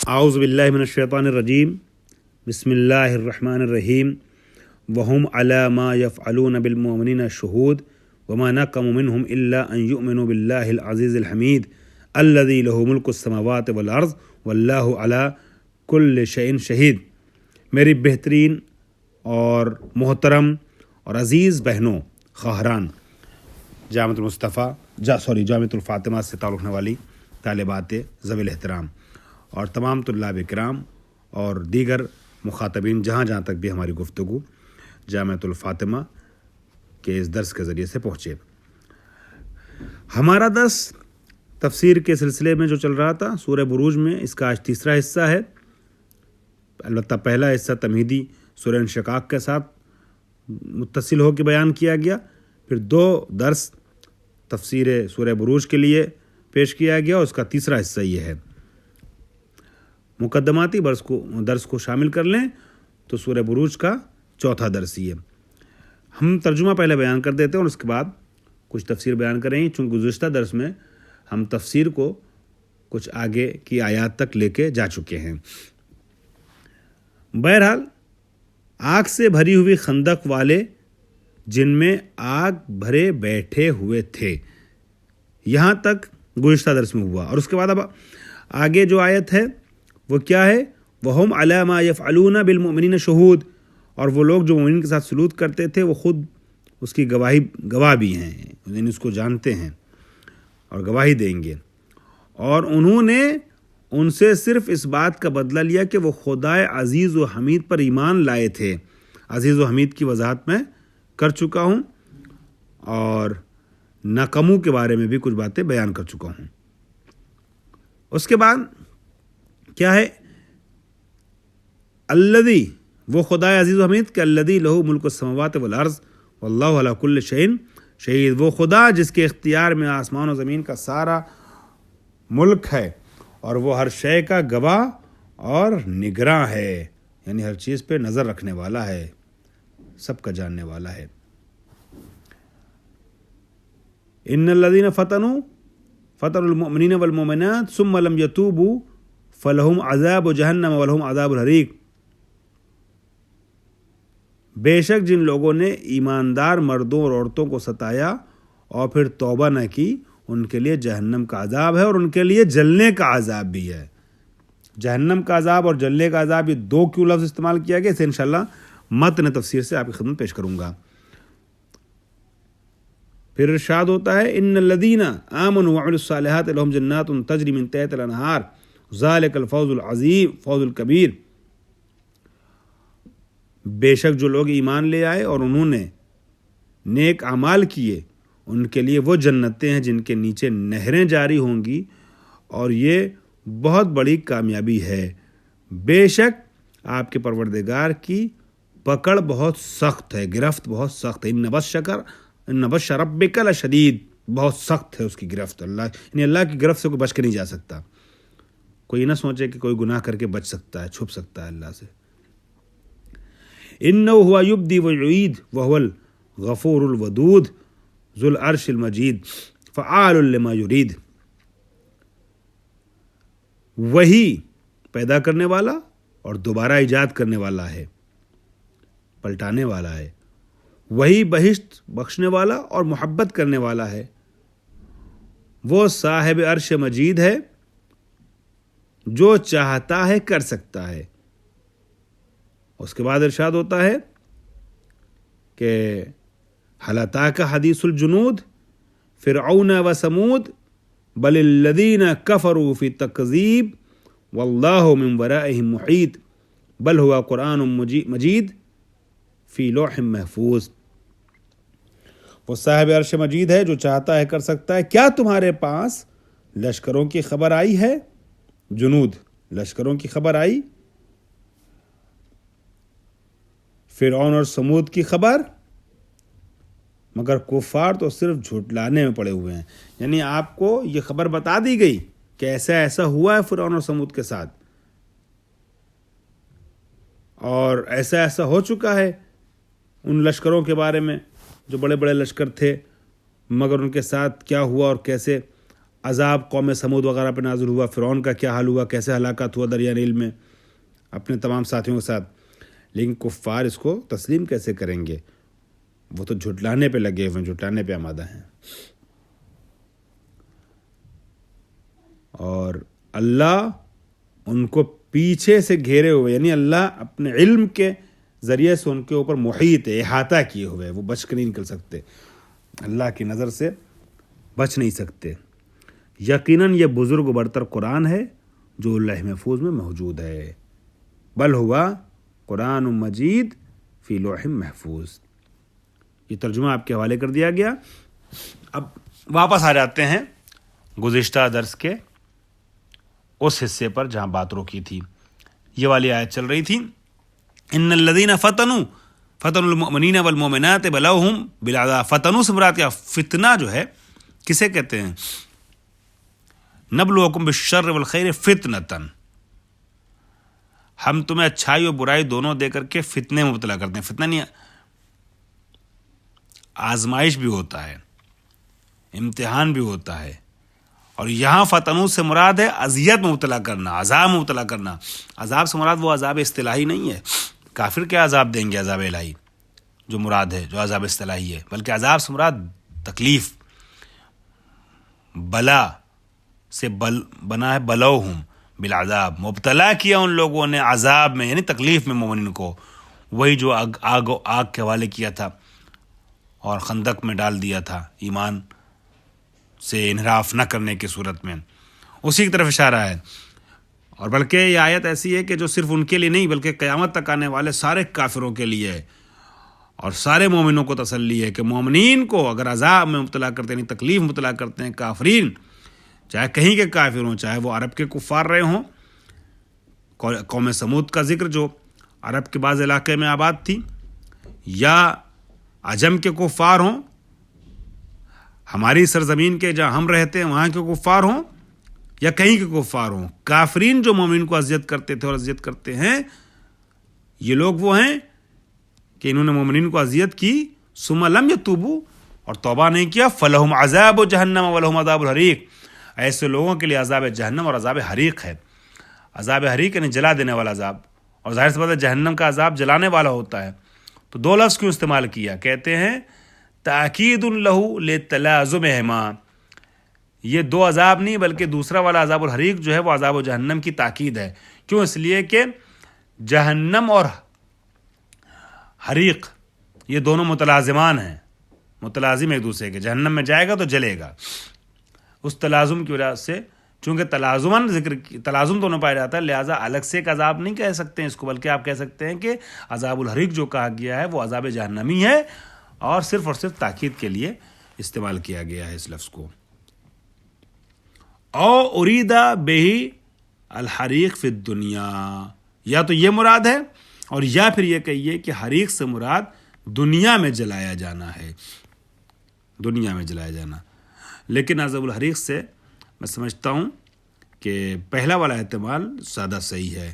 اعوذ باللہ من الشیطان الرجیم بسم اللہ الرحمن الرحیم وهم علی ما یفعلون بالمؤمنین شہود وما نقم منهم الا ان یؤمنوا باللہ العزیز الحمید الذی له ملک السماوات والارض واللہ علی کل شیء شہید۔ میری بہترین اور محترم اور عزیز بہنوں، خواہران، جامعۃ الفاطمہ سے تعلق رکھنے والی طالبات ذوی الاحترام اور تمام طلاب کرام اور دیگر مخاطبین جہاں تک بھی ہماری گفتگو جامعۃ الفاطمہ کے اس درس کے ذریعے سے پہنچے۔ ہمارا درس تفسیر کے سلسلے میں جو چل رہا تھا سورہ بروج میں، اس کا آج تیسرا حصہ ہے۔ البتہ پہلا حصہ تمہیدی سورہ انشقاق کے ساتھ متصل ہو کے بیان کیا گیا، پھر 2 درس تفسیر سورہ بروج کے لیے پیش کیا گیا اور اس کا تیسرا حصہ یہ ہے۔ مقدماتی درس کو شامل کر لیں تو سورہ بروج کا چوتھا درس یہ ہے۔ ہم ترجمہ پہلے بیان کر دیتے ہیں اور اس کے بعد کچھ تفسیر بیان کریں گے، چونکہ گزشتہ درس میں ہم تفسیر کو کچھ آگے کی آیات تک لے کے جا چکے ہیں۔ بہرحال، آگ سے بھری ہوئی خندق والے جن میں آگ بھرے بیٹھے ہوئے تھے، یہاں تک گزشتہ درس میں ہوا، اور اس کے بعد اب آگے جو آیت ہے وہ کیا ہے؟ وَهُمْ عَلَى مَا يَفْعَلُونَ بِالْمُؤْمِنِينَ شُهُودٌ، اور وہ لوگ جو مومنین کے ساتھ سلوک کرتے تھے وہ خود اس کی گواہ بھی ہیں، یعنی اس کو جانتے ہیں اور گواہی دیں گے۔ اور انہوں نے ان سے صرف اس بات کا بدلہ لیا کہ وہ خدائے عزیز و حمید پر ایمان لائے تھے۔ عزیز و حمید کی وضاحت میں کر چکا ہوں اور ناکاموں کے بارے میں بھی کچھ باتیں بیان کر چکا ہوں۔ اس کے بعد کیا ہے؟ الذی، وہ خدائے عزیز و حمید کہ الذی لہ ملک السماوات والارض واللہ علی کل شیء شہید، وہ خدا جس کے اختیار میں آسمان و زمین کا سارا ملک ہے اور وہ ہر شے کا گواہ اور نگراں ہے، یعنی ہر چیز پہ نظر رکھنے والا ہے، سب کا جاننے والا ہے۔ ان الذین فتنوا المؤمنین والمؤمنات ثم لم یتوبوا فلہم عذاب جہنم ولہم عذاب الحریق، بے شک جن لوگوں نے ایماندار مردوں اور عورتوں کو ستایا اور پھر توبہ نہ کی، ان کے لیے جہنم کا عذاب ہے اور ان کے لیے جلنے کا عذاب بھی ہے۔ جہنم کا عذاب اور جلنے کا عذاب، یہ 2 کیوں لفظ استعمال کیا گیا، اسے انشاءاللہ متن تفسیر سے آپ کی خدمت پیش کروں گا۔ پھر ارشاد ہوتا ہے ان الذین آمنوا وعملوا الصالحات لهم جنات تجری من تحتها الانہار ذلک الفوز العظیم فوز الکبیر، بے شک جو لوگ ایمان لے آئے اور انہوں نے نیک اعمال کیے، ان کے لیے وہ جنتیں ہیں جن کے نیچے نہریں جاری ہوں گی، اور یہ بہت بڑی کامیابی ہے۔ بے شک آپ کے پروردگار کی پکڑ بہت سخت ہے، گرفت بہت سخت ہے۔ ان بطش ربک لشدید، بہت سخت ہے اس کی گرفت، یعنی اللہ کی گرفت سے کوئی بچ کے نہیں جا سکتا۔ کوئی نہ سوچے کہ کوئی گناہ کر کے بچ سکتا ہے، چھپ سکتا ہے اللہ سے۔ انہ ہوا یبدی ویعید وہو الغفور الودود ذو العرش المجید فعال لما یرید، وہی پیدا کرنے والا اور دوبارہ ایجاد کرنے والا ہے، پلٹانے والا ہے، وہی بہشت بخشنے والا اور محبت کرنے والا ہے، وہ صاحب عرش مجید ہے، جو چاہتا ہے کر سکتا ہے۔ اس کے بعد ارشاد ہوتا ہے کہ هل اتاک حدیث الجنود فرعون و سمود بل الذین کفروا فی تکذیب واللہ من ورائہم محیط بل ہوا قرآن مجید فی لوح محفوظ، وہ صاحب عرش مجید ہے جو چاہتا ہے کر سکتا ہے۔ کیا تمہارے پاس لشکروں کی خبر آئی ہے؟ جنود، لشکروں کی خبر آئی؟ فرعون اور سمود کی خبر؟ مگر کفار تو صرف جھٹلانے میں پڑے ہوئے ہیں، یعنی آپ کو یہ خبر بتا دی گئی کہ ایسا ہوا ہے فرعون اور سمود کے ساتھ، اور ایسا ہو چکا ہے ان لشکروں کے بارے میں جو بڑے بڑے لشکر تھے، مگر ان کے ساتھ کیا ہوا اور کیسے عذاب قوم سمود وغیرہ پہ نازل ہوا، فرعون کا کیا حال ہوا، کیسے ہلاکت ہوا دریا نیل میں اپنے تمام ساتھیوں کے ساتھ. لیکن کفار اس کو تسلیم کیسے کریں گے؟ وہ تو جھٹلانے پہ لگے ہوئے ہیں، جھٹلانے پہ آمادہ ہیں. اور اللہ ان کو پیچھے سے گھیرے ہوئے، یعنی اللہ اپنے علم کے ذریعے سے ان کے اوپر محیط ہے، احاطہ کیے ہوئے، وہ بچ کے نہیں نکل سکتے، اللہ کی نظر سے بچ نہیں سکتے. یقیناً یہ بزرگ و برتر قرآن ہے جو لوح محفوظ میں موجود ہے. بل ہوا قرآن مجید فی لوح محفوظ. یہ ترجمہ آپ کے حوالے کر دیا گیا. اب واپس آ جاتے ہیں گزشتہ درس کے اس حصے پر جہاں بات روکی تھی. یہ والی آیت چل رہی تھی، ان الذین فتنوا المؤمنین والمؤمنات بلوہم بالعذاب. فتنوا سے مراد کیا؟ فتنہ جو ہے کسے کہتے ہیں؟ نبلوکم بالشر والخیر فتنۃ. ہم تمہیں اچھائی اور برائی دونوں دے کر کے فتنے میں مبتلا کرتے ہیں. فتنہ نہیں، آزمائش بھی ہوتا ہے، امتحان بھی ہوتا ہے. اور یہاں فتنوں سے مراد ہے اذیت میں مبتلا کرنا، عذاب میں مبتلا کرنا. عذاب سے مراد وہ عذاب اصطلاحی نہیں ہے. کافر کیا عذاب دیں گے؟ عذاب الہی جو مراد ہے، جو عذاب اصطلاحی ہے. بلکہ عذاب سے مراد تکلیف، بلا سے بنا ہے بلوہم بالعذاب. مبتلا کیا ان لوگوں نے عذاب میں، یعنی تکلیف میں مومنین کو. وہی جو آگ کے حوالے کیا تھا اور خندق میں ڈال دیا تھا ایمان سے انحراف نہ کرنے کی صورت میں، اسی کی طرف اشارہ ہے. اور بلکہ یہ آیت ایسی ہے کہ جو صرف ان کے لیے نہیں بلکہ قیامت تک آنے والے سارے کافروں کے لیے ہے، اور سارے مومنوں کو تسلی ہے کہ مومنین کو اگر عذاب میں مبتلا کرتے ہیں، تکلیف مبتلا کرتے ہیں کافرین، چاہے کہیں کے کافر ہوں، چاہے وہ عرب کے کفار رہے ہوں. قوم سمود کا ذکر جو عرب کے بعض علاقے میں آباد تھی، یا عجم کے کفار ہوں، ہماری سرزمین کے جہاں ہم رہتے ہیں وہاں کے کفار ہوں، یا کہیں کے کفار ہوں، کافرین جو مومن کو اذیت کرتے تھے اور اذیت کرتے ہیں، یہ لوگ وہ ہیں کہ انہوں نے مومنین کو اذیت کی ثم لم یتوبوا، اور توبہ نہیں کیا، فلہم عذاب جہنم ولہم عذاب الحریق. ایسے لوگوں کے لیے عذاب جہنم اور عذاب حریق ہے. عذاب حریق یعنی جلا دینے والا عذاب، اور ظاہر سی بات ہے جہنم کا عذاب جلانے والا ہوتا ہے. تو دو لفظ کیوں استعمال کیا؟ کہتے ہیں تاکید لہ لتلازمہما. یہ دو عذاب نہیں بلکہ دوسرا والا عذاب الحریق جو ہے وہ عذاب و جہنم کی تاکید ہے. کیوں؟ اس لیے کہ جہنم اور حریق یہ دونوں متلازمان ہیں، متلازم ایک دوسرے کے. جہنم میں جائے گا تو جلے گا. اس تلازم کی وجہ سے، چونکہ تلازم دونوں پایا جاتا ہے، لہٰذا الگ سے ایک عذاب نہیں کہہ سکتے ہیں اس کو، بلکہ آپ کہہ سکتے ہیں کہ عذاب الحریق جو کہا گیا ہے وہ عذاب جہنمی ہے، اور صرف تاکید کے لیے استعمال کیا گیا ہے اس لفظ کو. او اریدا بہی الحریق فی الدنیا، یا تو یہ مراد ہے، اور یا پھر یہ کہیے کہ حریق سے مراد دنیا میں جلایا جانا ہے، دنیا میں جلایا جانا. لیکن عذاب الحریق سے میں سمجھتا ہوں کہ پہلا والا احتمال زیادہ صحیح ہے،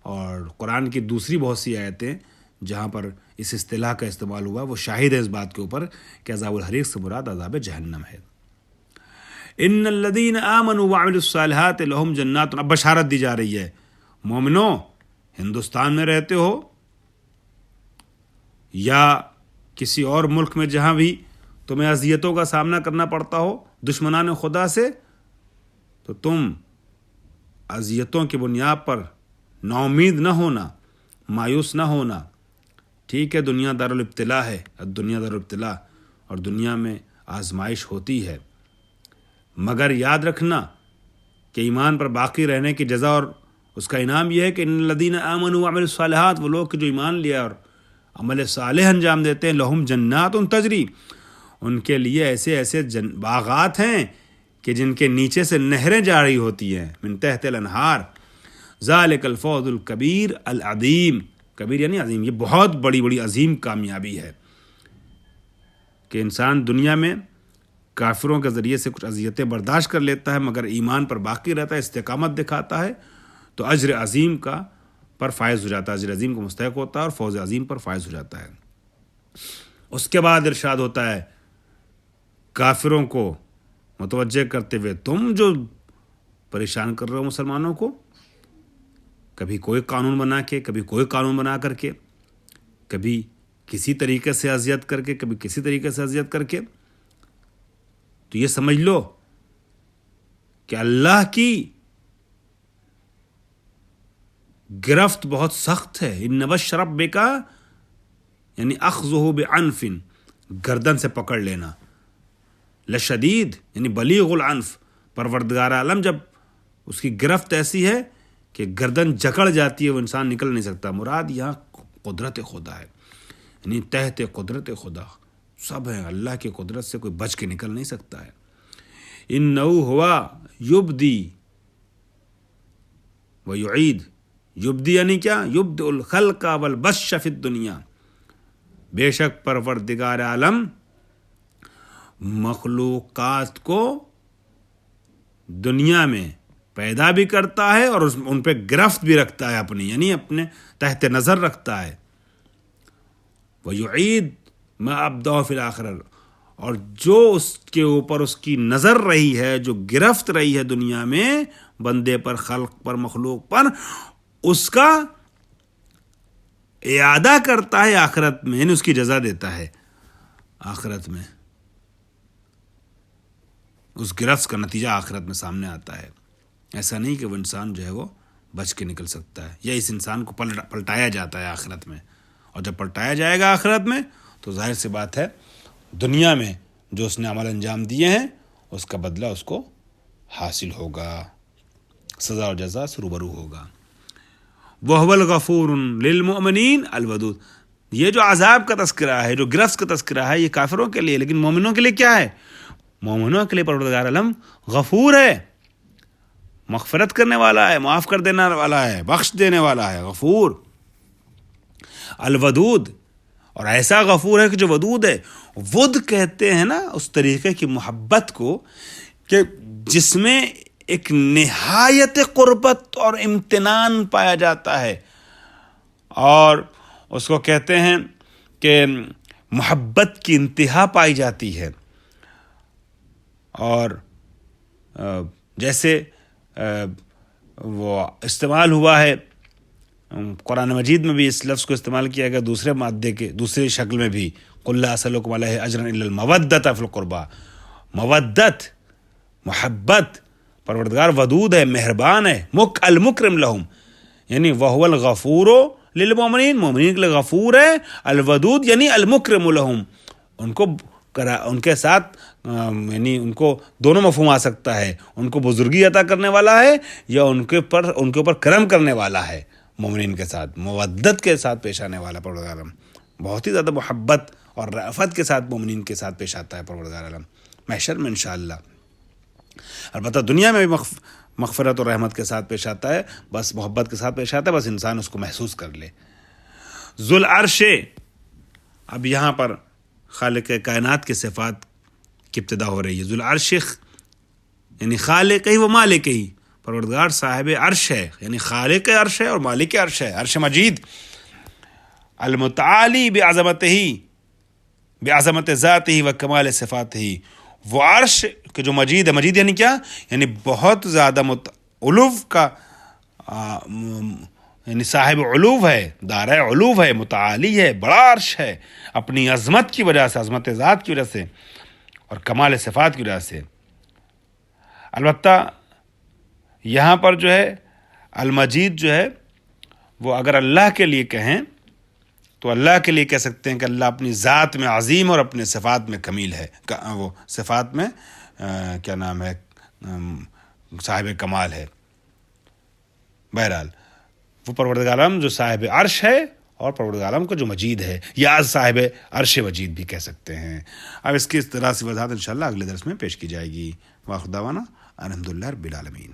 اور قرآن کی دوسری بہت سی آیتیں جہاں پر اس اصطلاح کا استعمال ہوا وہ شاہد ہے اس بات کے اوپر کہ عذاب الحریق سے مراد عذاب جہنم ہے. ان الذین آمنوا وعملوا الصالحات لہم جنات. اب بشارت دی جا رہی ہے، مومنو ہندوستان میں رہتے ہو یا کسی اور ملک میں جہاں بھی تمہیں اذیتوں کا سامنا کرنا پڑتا ہو دشمنان خدا سے، تو تم اذیتوں کی بنیاد پر نا امید نہ ہونا، مایوس نہ ہونا. ٹھیک ہے، دنیا دارالابتلاء ہے، دنیا دارالابتلاء، اور دنیا میں آزمائش ہوتی ہے، مگر یاد رکھنا کہ ایمان پر باقی رہنے کی جزا اور اس کا انعام یہ ہے کہ ان الذین آمنوا وعملوا الصالحات، وہ لوگ کہ جو ایمان لیا اور عمل صالح انجام دیتے ہیں، لہم جنات تجری، ان کے لیے ایسے ایسے باغات ہیں کہ جن کے نیچے سے نہریں جا رہی ہوتی ہیں، من تحت الانہار. ذالک الفوز الکبیر العظیم. کبیر یعنی عظیم. یہ بہت بڑی بڑی عظیم کامیابی ہے کہ انسان دنیا میں کافروں کے ذریعے سے کچھ اذیتیں برداشت کر لیتا ہے مگر ایمان پر باقی رہتا ہے، استقامت دکھاتا ہے، تو اجر عظیم کا پر فائز ہو جاتا ہے، اجر عظیم کو مستحق ہوتا ہے اور فوز عظیم پر فائز ہو جاتا ہے. اس کے بعد ارشاد ہوتا ہے کافروں کو متوجہ کرتے ہوئے تم جو پریشان کر رہے ہو مسلمانوں کو، کبھی کوئی قانون بنا کے، کبھی کوئی قانون بنا کر کے، کبھی کسی طریقے سے اذیت کر کے، کبھی کسی طریقے سے اذیت کر کے، تو یہ سمجھ لو کہ اللہ کی گرفت بہت سخت ہے. ان بطش ربک یعنی اخذہ بعنف، گردن سے پکڑ لینا، لشدید یعنی بلیغ العنف. پروردگار عالم جب اس کی گرفت ایسی ہے کہ گردن جکڑ جاتی ہے، وہ انسان نکل نہیں سکتا. مراد یہاں قدرت خدا ہے، یعنی تحت قدرت خدا سب ہے. اللہ کی قدرت سے کوئی بچ کے نکل نہیں سکتا ہے. انہ ہوا یبدی و یعید. یبدی یعنی کیا؟ یبدئ الخلق والبث فی الدنیا. بے شک پروردگار عالم مخلوقات کو دنیا میں پیدا بھی کرتا ہے اور ان پہ گرفت بھی رکھتا ہے اپنی، یعنی اپنے تحت نظر رکھتا ہے. وَيُعِيدُ مَا أَبْدَاهُ فِي الْآخِرَةِ، اور جو اس کے اوپر اس کی نظر رہی ہے، جو گرفت رہی ہے دنیا میں بندے پر، خلق پر، مخلوق پر، اس کا اعادہ کرتا ہے آخرت میں، یعنی اس کی جزا دیتا ہے آخرت میں. اس گرفت کا نتیجہ آخرت میں سامنے آتا ہے. ایسا نہیں کہ وہ انسان جو ہے وہ بچ کے نکل سکتا ہے، یا اس انسان کو پلٹایا جاتا ہے آخرت میں. اور جب پلٹایا جائے گا آخرت میں تو ظاہر سی بات ہے دنیا میں جو اس نے عمل انجام دیے ہیں اس کا بدلہ اس کو حاصل ہوگا، سزا و جزا سے روبرو ہوگا. وَهُوَ الْغَفُورُ لِلْمُؤْمِنِينَ الْوَدُودُ. یہ جو عذاب کا تذکرہ ہے، جو گرفت کا تذکرہ ہے، یہ کافروں کے لیے، لیکن مومنوں کے لیے کیا ہے؟ مومنوں کے لیے پروردگار عالم غفور ہے، مغفرت کرنے والا ہے، معاف کر دینے والا ہے، بخش دینے والا ہے. غفور الودود، اور ایسا غفور ہے کہ جو ودود ہے. ود کہتے ہیں نا اس طریقے کی محبت کو کہ جس میں ایک نہایت قربت اور امتنان پایا جاتا ہے، اور اس کو کہتے ہیں کہ محبت کی انتہا پائی جاتی ہے. اور جیسے وہ استعمال ہوا ہے قرآن مجید میں بھی اس لفظ کو استعمال کیا گیا دوسرے مادے کے دوسری شکل میں بھی. قُل لَا أَسْأَلُكُمْ عَلَيْهِ أَجْرًا إِلَّا الْمَوَدَّةَ فِي الْقُرْبَى. مودت، محبت. پروردگار ودود ہے، مہربان ہے. المکرم لہم، یعنی وَهُوَ الْغَفُورُ لِلْمُؤْمِنِينَ، مومنین کے لیے غفور ہے. الودود یعنی المکرم لہم، ان کے ساتھ یعنی ان کو دونوں مفہوم آ سکتا ہے. ان کو بزرگی عطا کرنے والا ہے یا ان کے اوپر کرم کرنے والا ہے. مومنین کے ساتھ مودت کے ساتھ پیش آنے والا پروردگار عالم بہت ہی زیادہ محبت اور رأفت کے ساتھ مومنین کے ساتھ پیش آتا ہے پروردگار عالم محشر میں انشاءاللہ. البتہ دنیا میں بھی مغفرت اور رحمت کے ساتھ پیش آتا ہے، بس محبت کے ساتھ پیش آتا ہے، بس انسان اس کو محسوس کر لے. ذو العرش، اب یہاں پر خالق کائنات کے صفات کی ابتدا ہو رہی ہے. ذو العرش یعنی خالق ہی و مالک ہی، پروردگار صاحب عرش ہے، یعنی خالق عرش ہے اور مالک عرش ہے، عرش مجید. المتعالی بعظمت ذاتہ و کمال صفاتہ، وہ عرش کہ جو مجید ہے. مجید یعنی کیا؟ یعنی بہت زیادہ علو کا یعنی صاحب علو ہے، دارہ علو ہے، متعالی ہے، بڑا عرش ہے اپنی عظمت کی وجہ سے، عظمت ذات کی وجہ سے اور کمال صفات کی وجہ سے. البتہ یہاں پر جو ہے المجید جو ہے وہ اگر اللہ کے لیے کہیں تو اللہ کے لیے کہہ سکتے ہیں کہ اللہ اپنی ذات میں عظیم اور اپنے صفات میں کمیل ہے، وہ صفات میں کیا نام ہے صاحب کمال ہے. بہرحال وہ پروردگار عالم جو صاحب عرش ہے اور پروردگار عالم کو جو مجید ہے، یا صاحب عرش مجید بھی کہہ سکتے ہیں. اب اس کی اس طرح سے وضاحت انشاءاللہ اگلے درس میں پیش کی جائے گی. واخر دعوانا الحمدللہ رب العالمین.